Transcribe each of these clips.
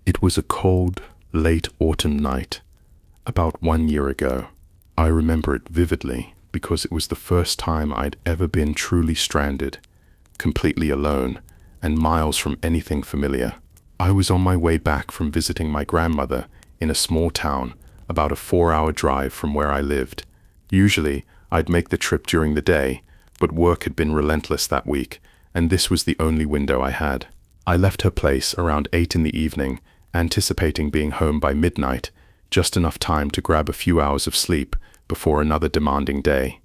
It was a cold, late autumn night, about 1 year ago. I remember it vividly because it was the first time I'd ever been truly stranded, completely alone, and miles from anything familiar. I was on my way back from visiting my grandmother in a small town about a 4-hour drive from where I lived. Usually, I'd make the trip during the day, but work had been relentless that week, and this was the only window I had. I left her place around 8 in the evening, anticipating being home by midnight, just enough time to grab a few hours of sleep before another demanding day.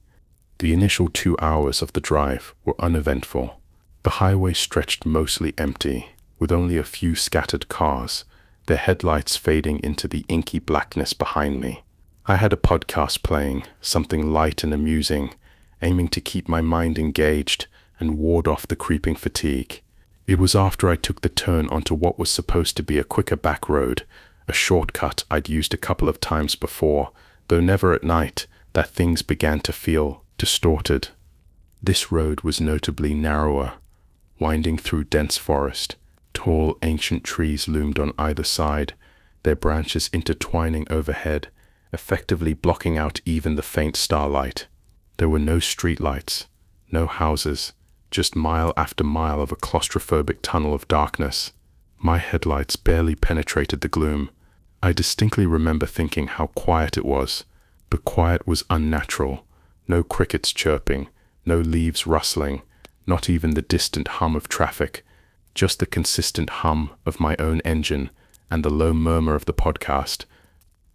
The initial 2 hours of the drive were uneventful. The highway stretched mostly empty, with only a few scattered cars, their headlights fading into the inky blackness behind me. I had a podcast playing, something light and amusing, aiming to keep my mind engaged and ward off the creeping fatigue. It was after I took the turn onto what was supposed to be a quicker back road, a shortcut I'd used a couple of times before, though never at night, that things began to feel distorted. This road was notably narrower, winding through dense forest. Tall, ancient trees loomed on either side, their branches intertwining overhead, effectively blocking out even the faint starlight. There were no streetlights, no houses, just mile after mile of a claustrophobic tunnel of darkness. My headlights barely penetrated the gloom. I distinctly remember thinking how quiet it was. The quiet was unnatural. No crickets chirping, no leaves rustling, not even the distant hum of traffic, just the consistent hum of my own engine and the low murmur of the podcast.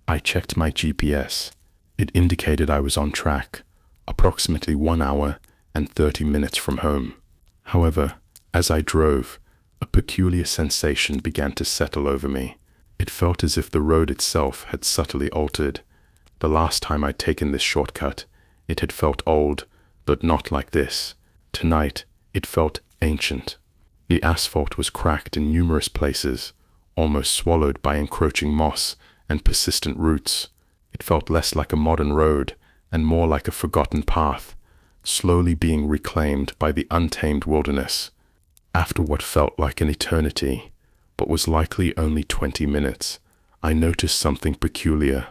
I checked my GPS. It indicated I was on track, approximately 1 hour and 30 minutes from home. However, as I drove, a peculiar sensation began to settle over me. It felt as if the road itself had subtly altered. The last time I'd taken this shortcut, it had felt old, but not like this. Tonight, it felt ancient. The asphalt was cracked in numerous places, almost swallowed by encroaching moss and persistent roots. It felt less like a modern road and more like a forgotten path, slowly being reclaimed by the untamed wilderness. After what felt like an eternity, but was likely only 20 minutes, I noticed something peculiar.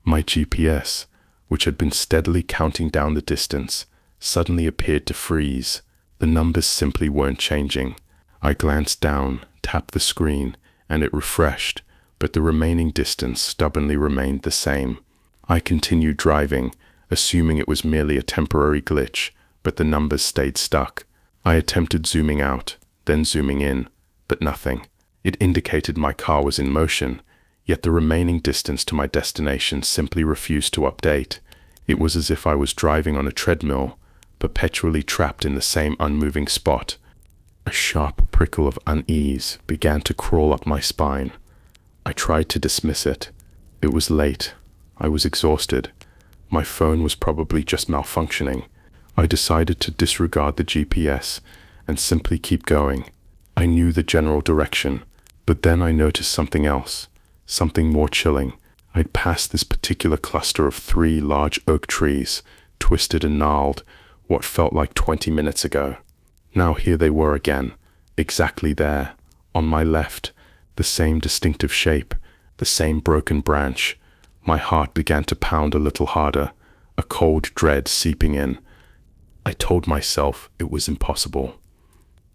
My GPS, which had been steadily counting down the distance, suddenly appeared to freeze. The numbers simply weren't changing. I glanced down, tapped the screen, and it refreshed, but the remaining distance stubbornly remained the same. I continued driving, assuming it was merely a temporary glitch, but the numbers stayed stuck. I attempted zooming out, then zooming in, but nothing. It indicated my car was in motion, yet the remaining distance to my destination simply refused to update. It was as if I was driving on a treadmill, perpetually trapped in the same unmoving spot. A sharp prickle of unease began to crawl up my spine. I tried to dismiss it. It was late. I was exhausted. My phone was probably just malfunctioning. I decided to disregard the GPS and simply keep going. I knew the general direction, but then I noticed something else, something more chilling. I'd passed this particular cluster of 3 large oak trees, twisted and gnarled, what felt like 20 minutes ago. Now here they were again, exactly there, on my left, the same distinctive shape, the same broken branch. My heart began to pound a little harder, a cold dread seeping in. I told myself it was impossible.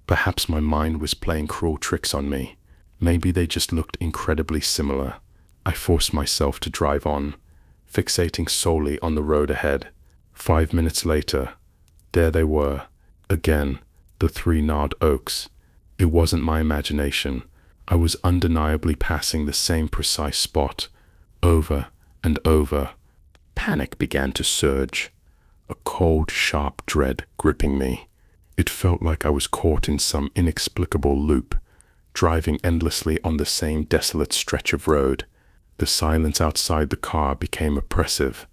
Perhaps my mind was playing cruel tricks on me. Maybe they just looked incredibly similar. I forced myself to drive on, fixating solely on the road ahead. 5 minutes later, there they were, again, the 3 gnarled oaks. It wasn't my imagination. I was undeniably passing the same precise spot, over and over. Panic began to surge, a cold, sharp dread gripping me. It felt like I was caught in some inexplicable loop, driving endlessly on the same desolate stretch of road. The silence outside the car became oppressive.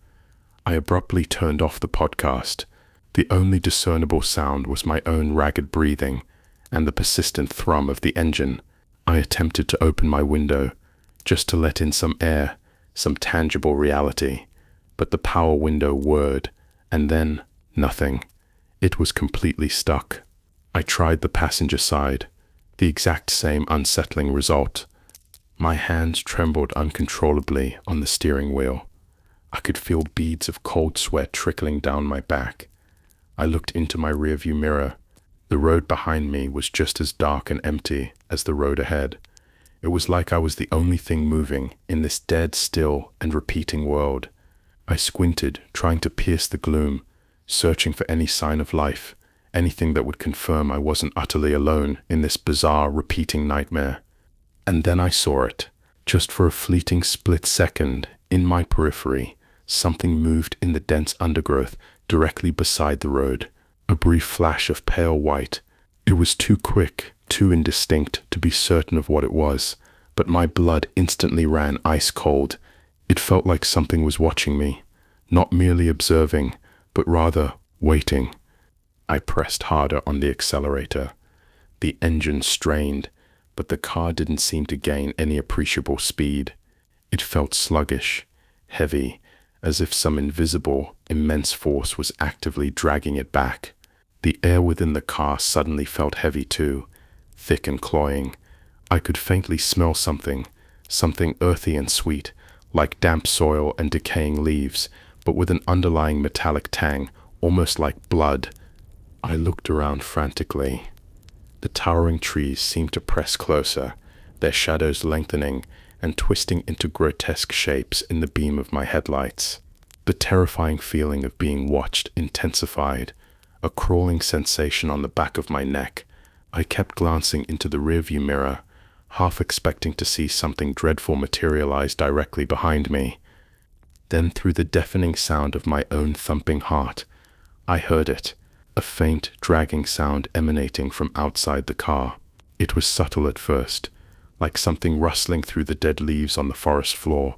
I abruptly turned off the podcast. The only discernible sound was my own ragged breathing and the persistent thrum of the engine. I attempted to open my window, just to let in some air, some tangible reality, but the power window whirred, and then nothing. It was completely stuck. I tried the passenger side, the exact same unsettling result. My hands trembled uncontrollably on the steering wheel. I could feel beads of cold sweat trickling down my back. I looked into my rearview mirror. The road behind me was just as dark and empty as the road ahead. It was like I was the only thing moving in this dead, still, and repeating world. I squinted, trying to pierce the gloom, searching for any sign of life, anything that would confirm I wasn't utterly alone in this bizarre, repeating nightmare. And then I saw it. Just for a fleeting split second, in my periphery, something moved in the dense undergrowth directly beside the road. A brief flash of pale white. It was too quick, too indistinct to be certain of what it was, but my blood instantly ran ice cold. It felt like something was watching me, not merely observing, but rather waiting. I pressed harder on the accelerator. The engine strained, but the car didn't seem to gain any appreciable speed. It felt sluggish, heavy, as if some invisible, immense force was actively dragging it back. The air within the car suddenly felt heavy too, thick and cloying. I could faintly smell something earthy and sweet, like damp soil and decaying leaves, but with an underlying metallic tang, almost like blood. I looked around frantically. The towering trees seemed to press closer, their shadows lengthening and twisting into grotesque shapes in the beam of my headlights. The terrifying feeling of being watched intensified, a crawling sensation on the back of my neck. I kept glancing into the rearview mirror, half expecting to see something dreadful materialize directly behind me. Then, through the deafening sound of my own thumping heart, I heard it, a faint, dragging sound emanating from outside the car. It was subtle at first, like something rustling through the dead leaves on the forest floor,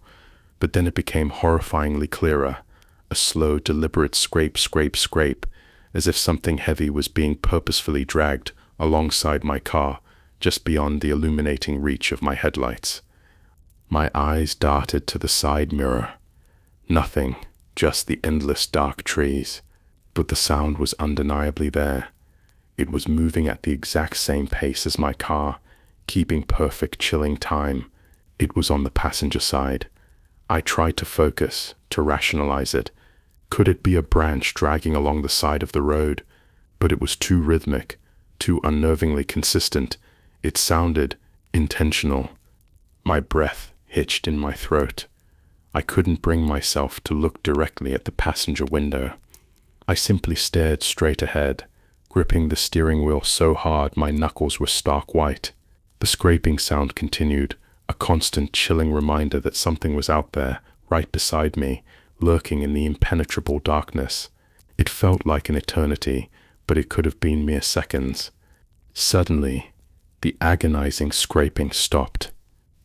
but then it became horrifyingly clearer, a slow, deliberate scrape, scrape, scrape, as if something heavy was being purposefully dragged alongside my car, just beyond the illuminating reach of my headlights. My eyes darted to the side mirror. Nothing, just the endless dark trees. But the sound was undeniably there. It was moving at the exact same pace as my car, keeping perfect chilling time. It was on the passenger side. I tried to focus, to rationalize it. Could it be a branch dragging along the side of the road? But it was too rhythmic, too unnervingly consistent. It sounded intentional. My breath hitched in my throat. I couldn't bring myself to look directly at the passenger window. I simply stared straight ahead, gripping the steering wheel so hard my knuckles were stark white. The scraping sound continued, a constant chilling reminder that something was out there, right beside me, lurking in the impenetrable darkness. It felt like an eternity, but it could have been mere seconds. Suddenly, the agonizing scraping stopped.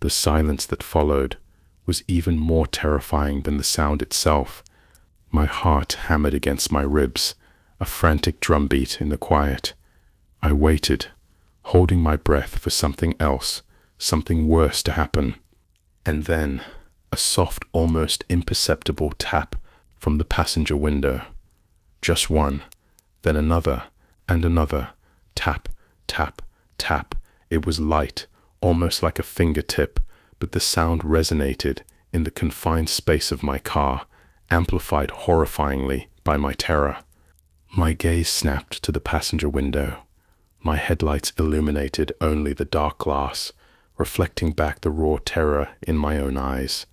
The silence that followed was even more terrifying than the sound itself. My heart hammered against my ribs, a frantic drumbeat in the quiet. I waited, holding my breath for something else, something worse to happen. And then, a soft, almost imperceptible tap from the passenger window. Just one, then another, and another. Tap, tap, tap. It was light, almost like a fingertip, but the sound resonated in the confined space of my car, amplified horrifyingly by my terror. My gaze snapped to the passenger window. My headlights illuminated only the dark glass, reflecting back the raw terror in my own eyes.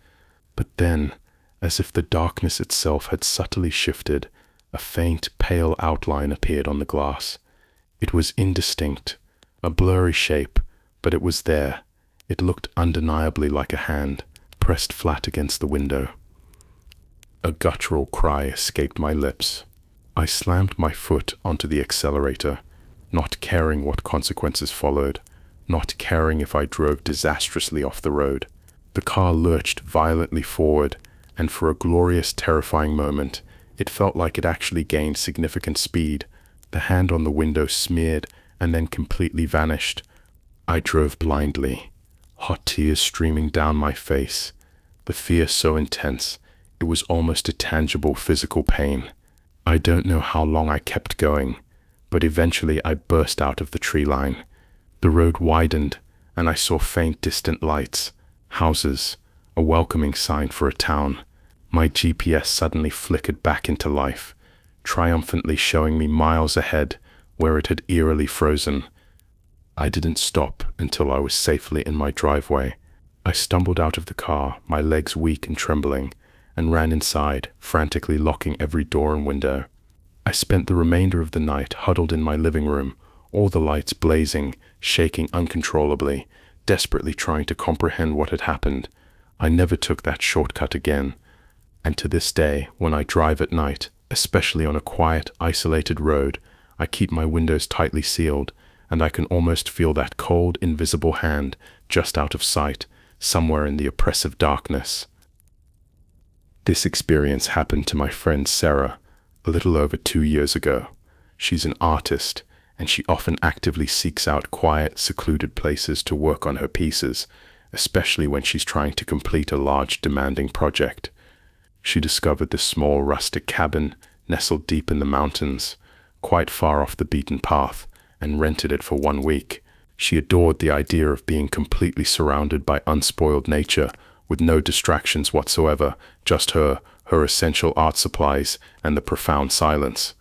But then, as if the darkness itself had subtly shifted, a faint, pale outline appeared on the glass. It was indistinct, a blurry shape, but it was there. It looked undeniably like a hand, pressed flat against the window. A guttural cry escaped my lips. I slammed my foot onto the accelerator, not caring what consequences followed, not caring if I drove disastrously off the road. The car lurched violently forward, and for a glorious, terrifying moment, it felt like it actually gained significant speed. The hand on the window smeared and then completely vanished. I drove blindly, hot tears streaming down my face, the fear so intense it was almost a tangible physical pain. I don't know how long I kept going, but eventually I burst out of the tree line. The road widened, and I saw faint distant lights, Houses, a welcoming sign for a town. My GPS suddenly flickered back into life, triumphantly showing me miles ahead where it had eerily frozen. I didn't stop until I was safely in my driveway. I stumbled out of the car, my legs weak and trembling, and ran inside, frantically locking every door and window. I spent the remainder of the night huddled in my living room, all the lights blazing, shaking uncontrollably, desperately trying to comprehend what had happened. I never took that shortcut again, and to this day, when I drive at night, especially on a quiet, isolated road, I keep my windows tightly sealed, and I can almost feel that cold, invisible hand just out of sight, somewhere in the oppressive darkness. This experience happened to my friend Sarah a little over 2 years ago. She's an artist, and she often actively seeks out quiet, secluded places to work on her pieces, especially when she's trying to complete a large, demanding project. She discovered this small, rustic cabin nestled deep in the mountains, quite far off the beaten path, and rented it for 1 week. She adored the idea of being completely surrounded by unspoiled nature, with no distractions whatsoever, just her essential art supplies, and the profound silence.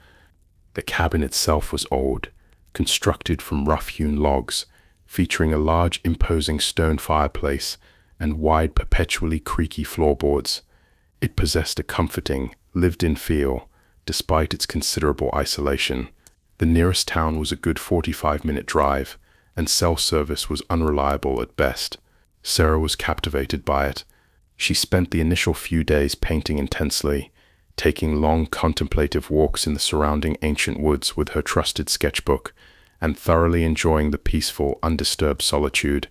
The cabin itself was old, constructed from rough-hewn logs, featuring a large, imposing stone fireplace and wide, perpetually creaky floorboards. It possessed a comforting, lived-in feel, despite its considerable isolation. The nearest town was a good 45-minute drive, and cell service was unreliable at best. Sarah was captivated by it. She spent the initial few days painting intensely, taking long contemplative walks in the surrounding ancient woods with her trusted sketchbook, and thoroughly enjoying the peaceful, undisturbed solitude.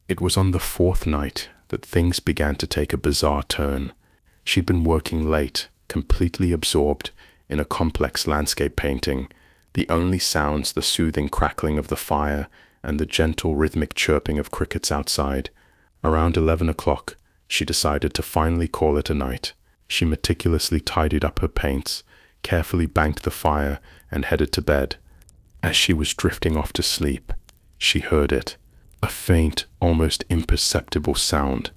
It was on the 4th night that things began to take a bizarre turn. She'd been working late, completely absorbed in a complex landscape painting, the only sounds the soothing crackling of the fire and the gentle rhythmic chirping of crickets outside. Around 11 o'clock, she decided to finally call it a night. She meticulously tidied up her paints, carefully banked the fire, and headed to bed. As she was drifting off to sleep, she heard it, a faint, almost imperceptible sound,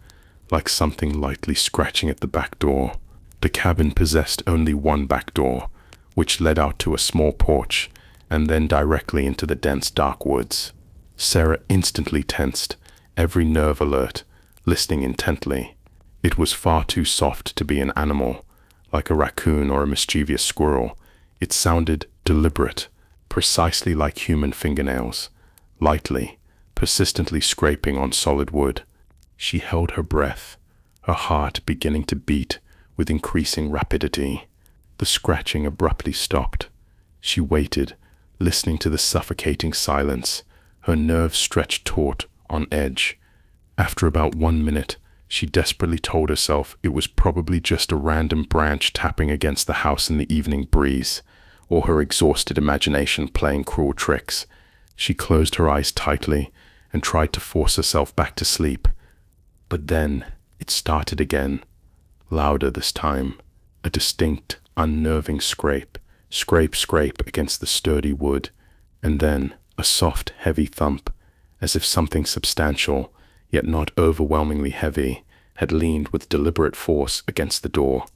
like something lightly scratching at the back door. The cabin possessed only one back door, which led out to a small porch, and then directly into the dense dark woods. Sarah instantly tensed, every nerve alert, listening intently. It was far too soft to be an animal, like a raccoon or a mischievous squirrel. It sounded deliberate, precisely like human fingernails, lightly, persistently scraping on solid wood. She held her breath, her heart beginning to beat with increasing rapidity. The scratching abruptly stopped. She waited, listening to the suffocating silence, her nerves stretched taut, on edge. After about 1 minute, she desperately told herself it was probably just a random branch tapping against the house in the evening breeze, or her exhausted imagination playing cruel tricks. She closed her eyes tightly and tried to force herself back to sleep. But then it started again, louder this time, a distinct, unnerving scrape, scrape against the sturdy wood, and then a soft, heavy thump, as if something substantial, yet not overwhelmingly heavy, had leaned with deliberate force against the door.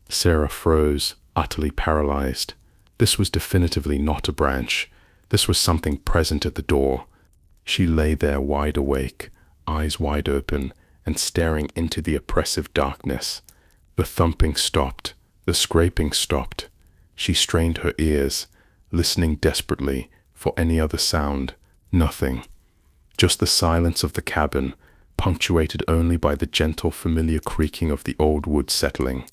Sarah froze, utterly paralyzed. This was definitively not a branch. This was something present at the door. She lay there wide awake, eyes wide open, and staring into the oppressive darkness. The thumping stopped. The scraping stopped. She strained her ears, listening desperately for any other sound. Nothing. Just the silence of the cabin, punctuated only by the gentle, familiar creaking of the old wood settling.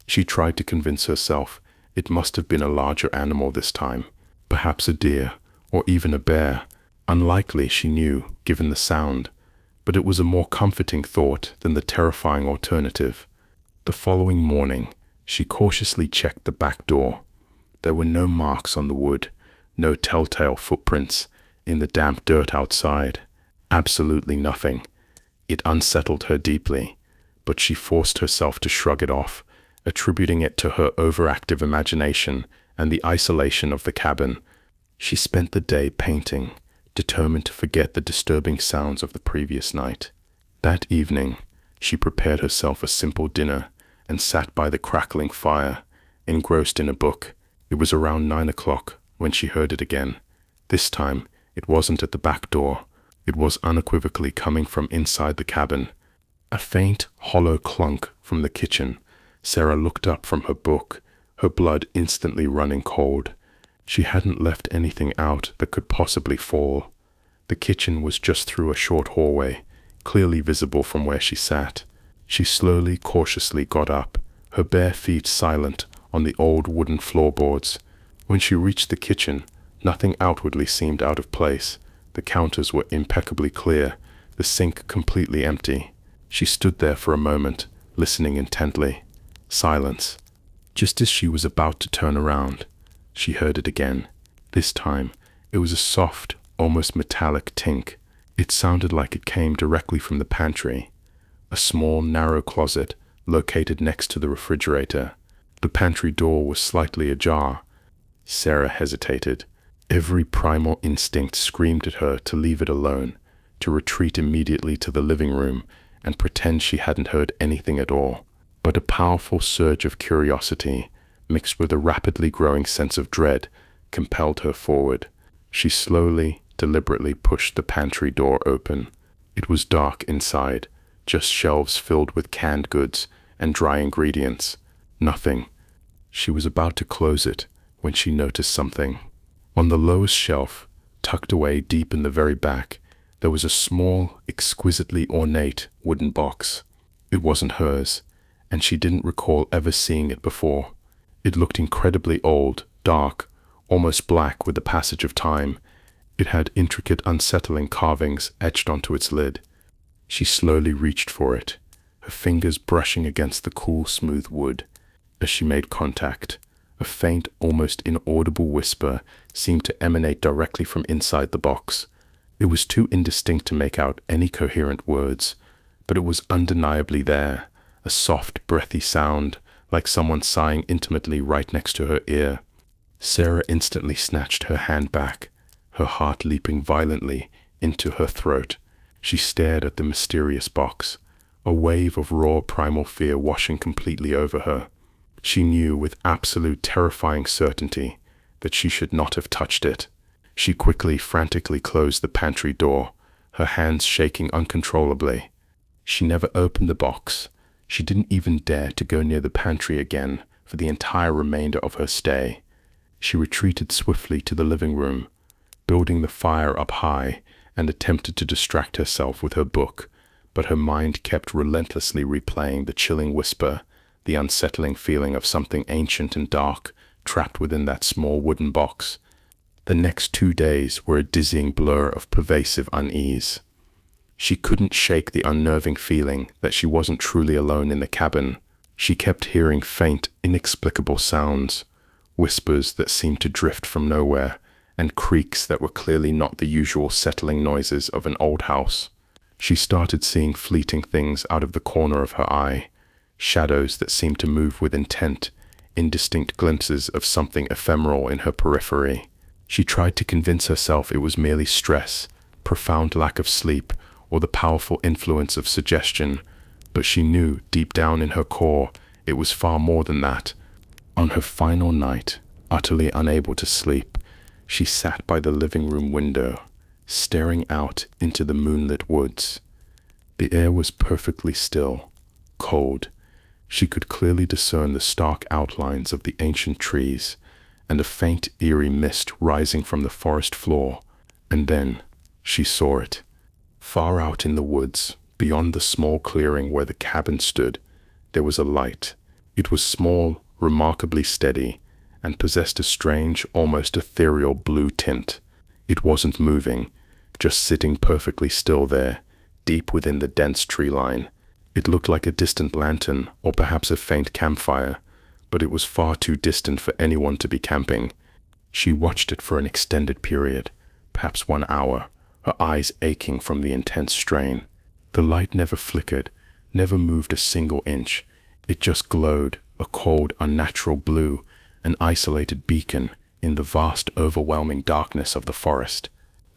She tried to convince herself it must have been a larger animal this time, perhaps a deer, or even a bear. Unlikely, she knew, given the sound, but it was a more comforting thought than the terrifying alternative. The following morning, she cautiously checked the back door. There were no marks on the wood, no telltale footprints in the damp dirt outside. Absolutely nothing. It unsettled her deeply, but she forced herself to shrug it off, attributing it to her overactive imagination and the isolation of the cabin. She spent the day painting, determined to forget the disturbing sounds of the previous night. That evening, She prepared herself a simple dinner and sat by the crackling fire, engrossed in a book. It was around 9 o'clock when she heard it again. This time, it wasn't at the back door. It was unequivocally coming from inside the cabin. A faint, hollow clunk from the kitchen. Sarah looked up from her book, her blood instantly running cold. She hadn't left anything out that could possibly fall. The kitchen was just through a short hallway, clearly visible from where she sat. She slowly, cautiously got up, her bare feet silent on the old wooden floorboards. When she reached the kitchen, nothing outwardly seemed out of place. The counters were impeccably clear, the sink completely empty. She stood there for a moment, listening intently. Silence. Just as she was about to turn around, she heard it again. This time, it was a soft, almost metallic tink. It sounded like it came directly from the pantry, a small, narrow closet located next to the refrigerator. The pantry door was slightly ajar. Sarah hesitated. Every primal instinct screamed at her to leave it alone, to retreat immediately to the living room and pretend she hadn't heard anything at all. But a powerful surge of curiosity, mixed with a rapidly growing sense of dread, compelled her forward. She slowly, deliberately pushed the pantry door open. It was dark inside, just shelves filled with canned goods and dry ingredients. Nothing. She was about to close it when she noticed something. On the lowest shelf, tucked away deep in the very back, there was a small, exquisitely ornate wooden box. It wasn't hers, and she didn't recall ever seeing it before. It looked incredibly old, dark, almost black with the passage of time. It had intricate, unsettling carvings etched onto its lid. She slowly reached for it, her fingers brushing against the cool, smooth wood. As she made contact, a faint, almost inaudible whisper seemed to emanate directly from inside the box. It was too indistinct to make out any coherent words, but it was undeniably there, a soft, breathy sound, like someone sighing intimately right next to her ear. Sarah instantly snatched her hand back, her heart leaping violently into her throat. She stared at the mysterious box, a wave of raw primal fear washing completely over her. She knew with absolute terrifying certainty that she should not have touched it. She quickly, frantically closed the pantry door, her hands shaking uncontrollably. She never opened the box. She didn't even dare to go near the pantry again for the entire remainder of her stay. She retreated swiftly to the living room, building the fire up high, and attempted to distract herself with her book, but her mind kept relentlessly replaying the chilling whisper, the unsettling feeling of something ancient and dark trapped within that small wooden box. The next 2 days were a dizzying blur of pervasive unease. She couldn't shake the unnerving feeling that she wasn't truly alone in the cabin. She kept hearing faint, inexplicable sounds, whispers that seemed to drift from nowhere, and creaks that were clearly not the usual settling noises of an old house. She started seeing fleeting things out of the corner of her eye, shadows that seemed to move with intent, indistinct glimpses of something ephemeral in her periphery. She tried to convince herself it was merely stress, profound lack of sleep, or the powerful influence of suggestion, but she knew deep down in her core it was far more than that. On her final night, utterly unable to sleep, she sat by the living room window, staring out into the moonlit woods. The air was perfectly still, cold. She could clearly discern the stark outlines of the ancient trees and a faint, eerie mist rising from the forest floor. And then she saw it. Far out in the woods, beyond the small clearing where the cabin stood, there was a light. It was small, remarkably steady, and possessed a strange, almost ethereal blue tint. It wasn't moving, just sitting perfectly still there, deep within the dense tree line. It looked like a distant lantern, or perhaps a faint campfire, but it was far too distant for anyone to be camping. She watched it for an extended period, perhaps 1 hour, her eyes aching from the intense strain. The light never flickered, never moved a single inch. It just glowed, a cold, unnatural blue, an isolated beacon in the vast, overwhelming darkness of the forest.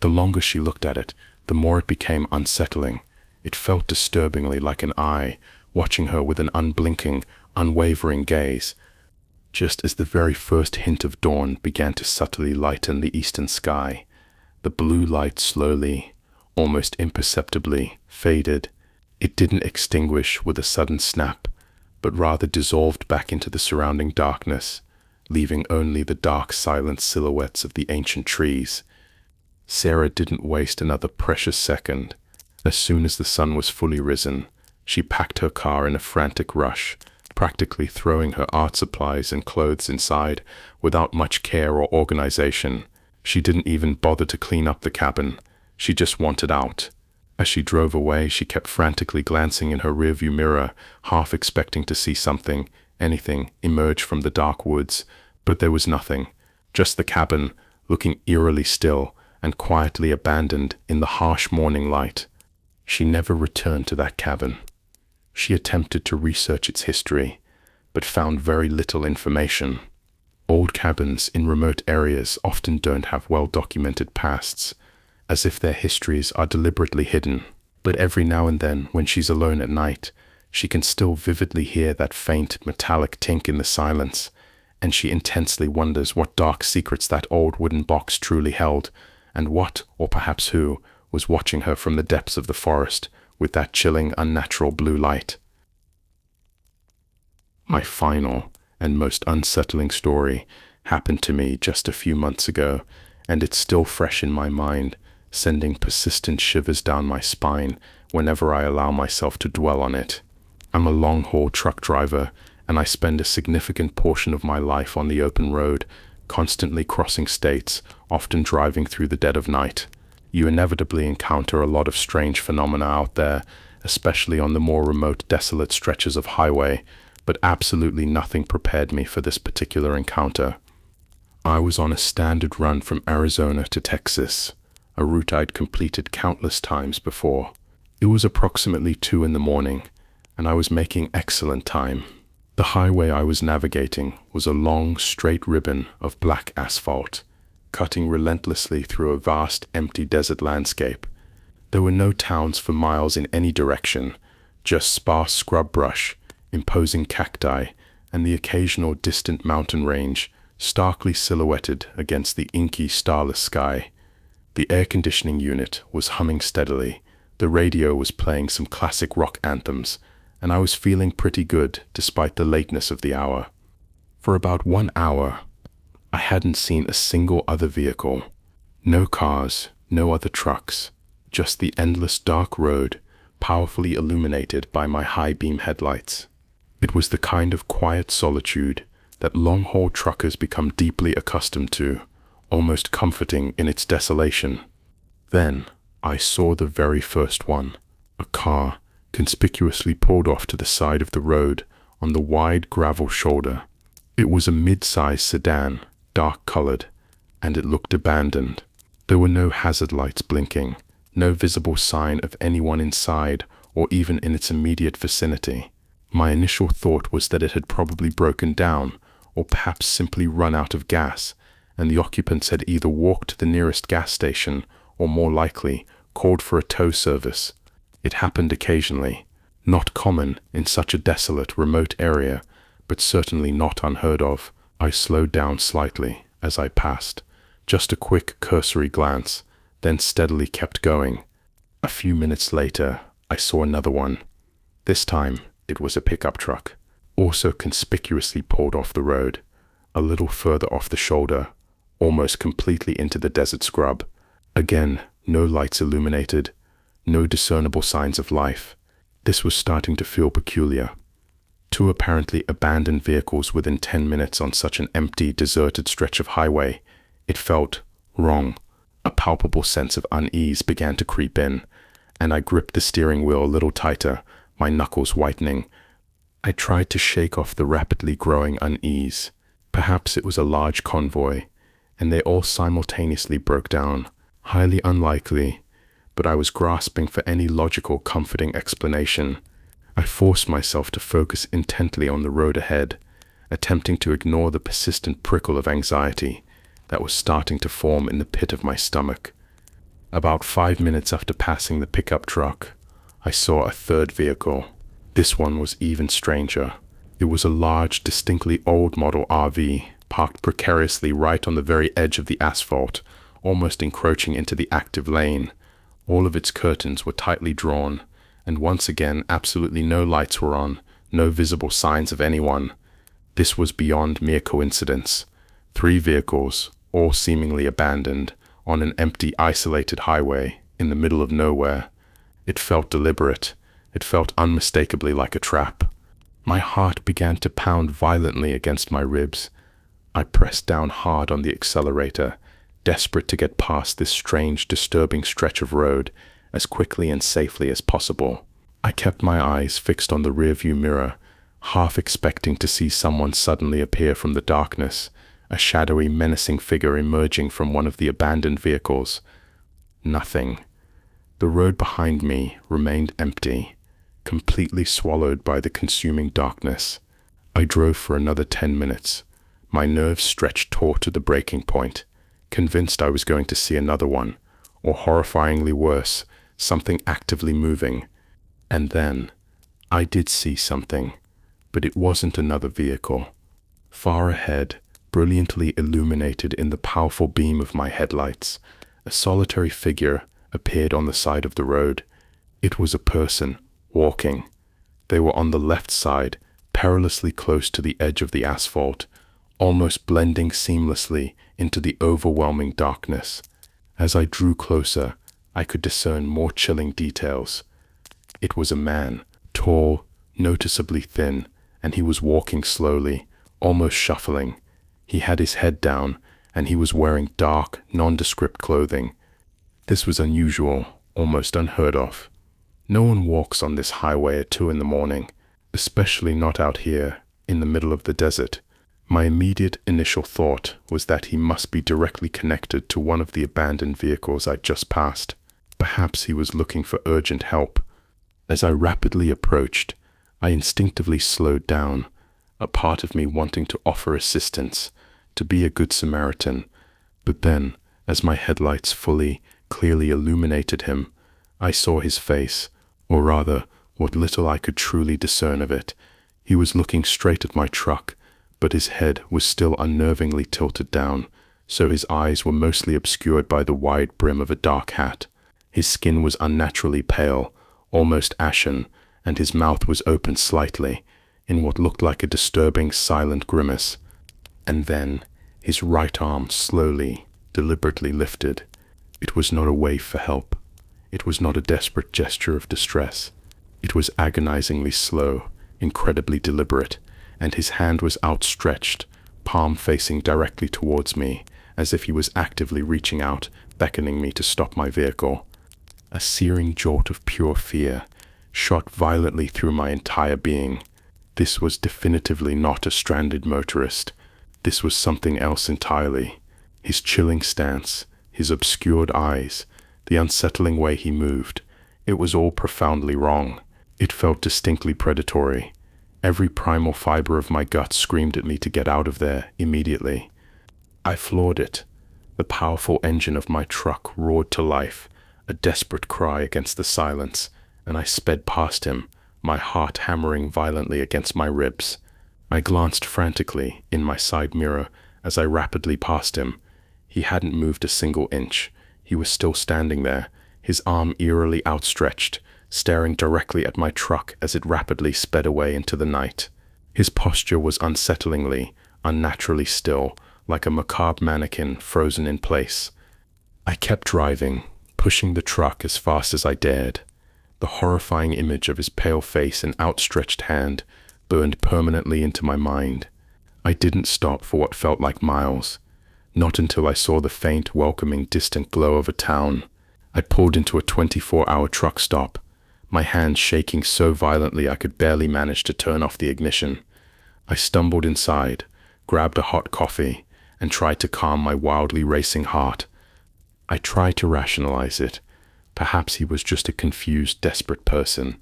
The longer she looked at it, the more it became unsettling. It felt disturbingly like an eye, watching her with an unblinking, unwavering gaze. Just as the very first hint of dawn began to subtly lighten the eastern sky, the blue light slowly, almost imperceptibly, faded. It didn't extinguish with a sudden snap, but rather dissolved back into the surrounding darkness, leaving only the dark, silent silhouettes of the ancient trees. Sarah didn't waste another precious second. As soon as the sun was fully risen, she packed her car in a frantic rush, practically throwing her art supplies and clothes inside without much care or organization. She didn't even bother to clean up the cabin. She just wanted out. As she drove away, she kept frantically glancing in her rearview mirror, half expecting to see something, anything, emerge from the dark woods. But there was nothing. Just the cabin, looking eerily still and quietly abandoned in the harsh morning light. She never returned to that cabin. She attempted to research its history, but found very little information. Old cabins in remote areas often don't have well-documented pasts, as if their histories are deliberately hidden. But every now and then, when she's alone at night, she can still vividly hear that faint, metallic tink in the silence, and she intensely wonders what dark secrets that old wooden box truly held, and what, or perhaps who, was watching her from the depths of the forest with that chilling, unnatural blue light. My final and most unsettling story happened to me just a few months ago, and it's still fresh in my mind, sending persistent shivers down my spine whenever I allow myself to dwell on it. I'm a long-haul truck driver, and I spend a significant portion of my life on the open road, constantly crossing states, often driving through the dead of night. You inevitably encounter a lot of strange phenomena out there, especially on the more remote, desolate stretches of highway, but absolutely nothing prepared me for this particular encounter. I was on a standard run from Arizona to Texas, a route I'd completed countless times before. It was approximately 2 a.m, and I was making excellent time. The highway I was navigating was a long, straight ribbon of black asphalt, cutting relentlessly through a vast, empty desert landscape. There were no towns for miles in any direction, just sparse scrub brush, imposing cacti, and the occasional distant mountain range, starkly silhouetted against the inky, starless sky. The air conditioning unit was humming steadily, the radio was playing some classic rock anthems, and I was feeling pretty good despite the lateness of the hour. For about 1 hour, I hadn't seen a single other vehicle. No cars, no other trucks, just the endless dark road, powerfully illuminated by my high-beam headlights. It was the kind of quiet solitude that long-haul truckers become deeply accustomed to, almost comforting in its desolation. Then I saw the very first one, a car conspicuously pulled off to the side of the road on the wide gravel shoulder. It was a mid-sized sedan, dark-colored, and it looked abandoned. There were no hazard lights blinking, no visible sign of anyone inside or even in its immediate vicinity. My initial thought was that it had probably broken down or perhaps simply run out of gas, and the occupants had either walked to the nearest gas station or, more likely, called for a tow service. It happened occasionally, not common in such a desolate, remote area, but certainly not unheard of. I slowed down slightly as I passed, just a quick cursory glance, then steadily kept going. A few minutes later, I saw another one. This time, it was a pickup truck, also conspicuously pulled off the road, a little further off the shoulder, almost completely into the desert scrub. Again, no lights illuminated, no discernible signs of life. This was starting to feel peculiar. 2 apparently abandoned vehicles within 10 minutes on such an empty, deserted stretch of highway. It felt wrong. A palpable sense of unease began to creep in, and I gripped the steering wheel a little tighter, my knuckles whitening. I tried to shake off the rapidly growing unease. Perhaps it was a large convoy, and they all simultaneously broke down. Highly unlikely, but I was grasping for any logical, comforting explanation. I forced myself to focus intently on the road ahead, attempting to ignore the persistent prickle of anxiety that was starting to form in the pit of my stomach. About 5 minutes after passing the pickup truck, I saw a third vehicle. This one was even stranger. It was a large, distinctly old model RV, parked precariously right on the very edge of the asphalt, almost encroaching into the active lane. All of its curtains were tightly drawn, and once again absolutely no lights were on, no visible signs of anyone. This was beyond mere coincidence. 3 vehicles, all seemingly abandoned, on an empty, isolated highway, in the middle of nowhere. It felt deliberate. It felt unmistakably like a trap. My heart began to pound violently against my ribs. I pressed down hard on the accelerator, desperate to get past this strange, disturbing stretch of road as quickly and safely as possible. I kept my eyes fixed on the rearview mirror, half expecting to see someone suddenly appear from the darkness, a shadowy, menacing figure emerging from one of the abandoned vehicles. Nothing. The road behind me remained empty, completely swallowed by the consuming darkness. I drove for another 10 minutes, my nerves stretched taut to the breaking point, convinced I was going to see another one, or horrifyingly worse, something actively moving. And then, I did see something, but it wasn't another vehicle. Far ahead, brilliantly illuminated in the powerful beam of my headlights, a solitary figure appeared on the side of the road. It was a person, walking. They were on the left side, perilously close to the edge of the asphalt, almost blending seamlessly into the overwhelming darkness. As I drew closer, I could discern more chilling details. It was a man, tall, noticeably thin, and he was walking slowly, almost shuffling. He had his head down, and he was wearing dark, nondescript clothing. This was unusual, almost unheard of. No one walks on this highway at 2 in the morning, especially not out here, in the middle of the desert. My immediate initial thought was that he must be directly connected to one of the abandoned vehicles I'd just passed. Perhaps he was looking for urgent help. As I rapidly approached, I instinctively slowed down, a part of me wanting to offer assistance, to be a good Samaritan. But then, as my headlights clearly illuminated him, I saw his face, or rather, what little I could truly discern of it. He was looking straight at my truck, but his head was still unnervingly tilted down, so his eyes were mostly obscured by the wide brim of a dark hat. His skin was unnaturally pale, almost ashen, and his mouth was open slightly, in what looked like a disturbing, silent grimace. And then, his right arm slowly, deliberately lifted. It was not a wave for help. It was not a desperate gesture of distress. It was agonizingly slow, incredibly deliberate, and his hand was outstretched, palm facing directly towards me, as if he was actively reaching out, beckoning me to stop my vehicle. A searing jolt of pure fear shot violently through my entire being. This was definitively not a stranded motorist. This was something else entirely. His chilling stance, his obscured eyes, the unsettling way he moved, it was all profoundly wrong. It felt distinctly predatory. Every primal fiber of my gut screamed at me to get out of there immediately. I floored it. The powerful engine of my truck roared to life, a desperate cry against the silence, and I sped past him, my heart hammering violently against my ribs. I glanced frantically in my side mirror as I rapidly passed him. He hadn't moved a single inch. He was still standing there, his arm eerily outstretched, staring directly at my truck as it rapidly sped away into the night. His posture was unsettlingly, unnaturally still, like a macabre mannequin frozen in place. I kept driving, pushing the truck as fast as I dared. The horrifying image of his pale face and outstretched hand burned permanently into my mind. I didn't stop for what felt like miles, not until I saw the faint, welcoming, distant glow of a town. I pulled into a 24-hour truck stop, my hands shaking so violently I could barely manage to turn off the ignition. I stumbled inside, grabbed a hot coffee, and tried to calm my wildly racing heart. I tried to rationalize it. Perhaps he was just a confused, desperate person,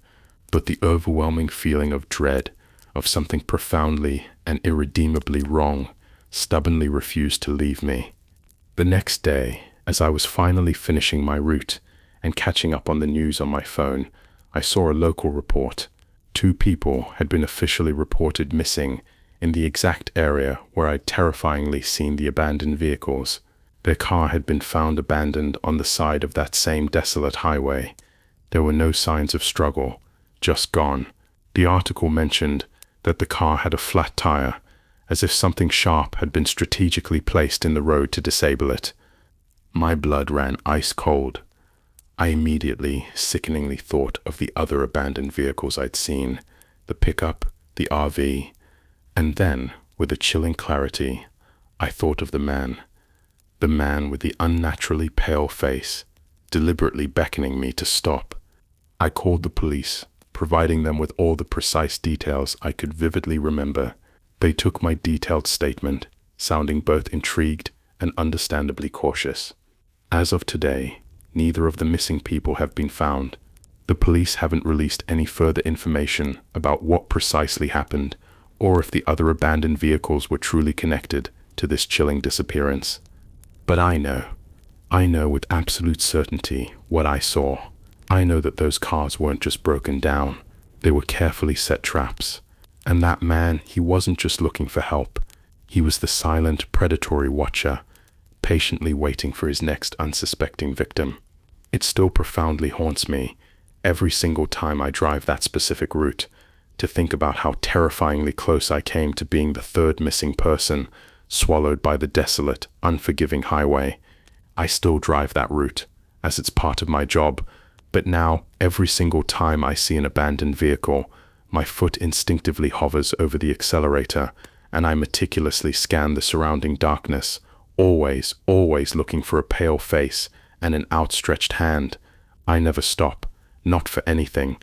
but the overwhelming feeling of dread, of something profoundly and irredeemably wrong, stubbornly refused to leave me. The next day, as I was finally finishing my route and catching up on the news on my phone, I saw a local report. 2 people had been officially reported missing in the exact area where I'd terrifyingly seen the abandoned vehicles. Their car had been found abandoned on the side of that same desolate highway. There were no signs of struggle, just gone. The article mentioned that the car had a flat tire, as if something sharp had been strategically placed in the road to disable it. My blood ran ice cold. I immediately, sickeningly thought of the other abandoned vehicles I'd seen, the pickup, the RV, and then, with a chilling clarity, I thought of the man with the unnaturally pale face, deliberately beckoning me to stop. I called the police, providing them with all the precise details I could vividly remember. They took my detailed statement, sounding both intrigued and understandably cautious. As of today, neither of the missing people have been found. The police haven't released any further information about what precisely happened, or if the other abandoned vehicles were truly connected to this chilling disappearance. But I know with absolute certainty what I saw. I know that those cars weren't just broken down, they were carefully set traps. And that man, he wasn't just looking for help. He was the silent, predatory watcher, patiently waiting for his next unsuspecting victim. It still profoundly haunts me, every single time I drive that specific route, to think about how terrifyingly close I came to being the third missing person, swallowed by the desolate, unforgiving highway. I still drive that route, as it's part of my job, but now, every single time I see an abandoned vehicle, my foot instinctively hovers over the accelerator, and I meticulously scan the surrounding darkness, always looking for a pale face and an outstretched hand. I never stop, not for anything,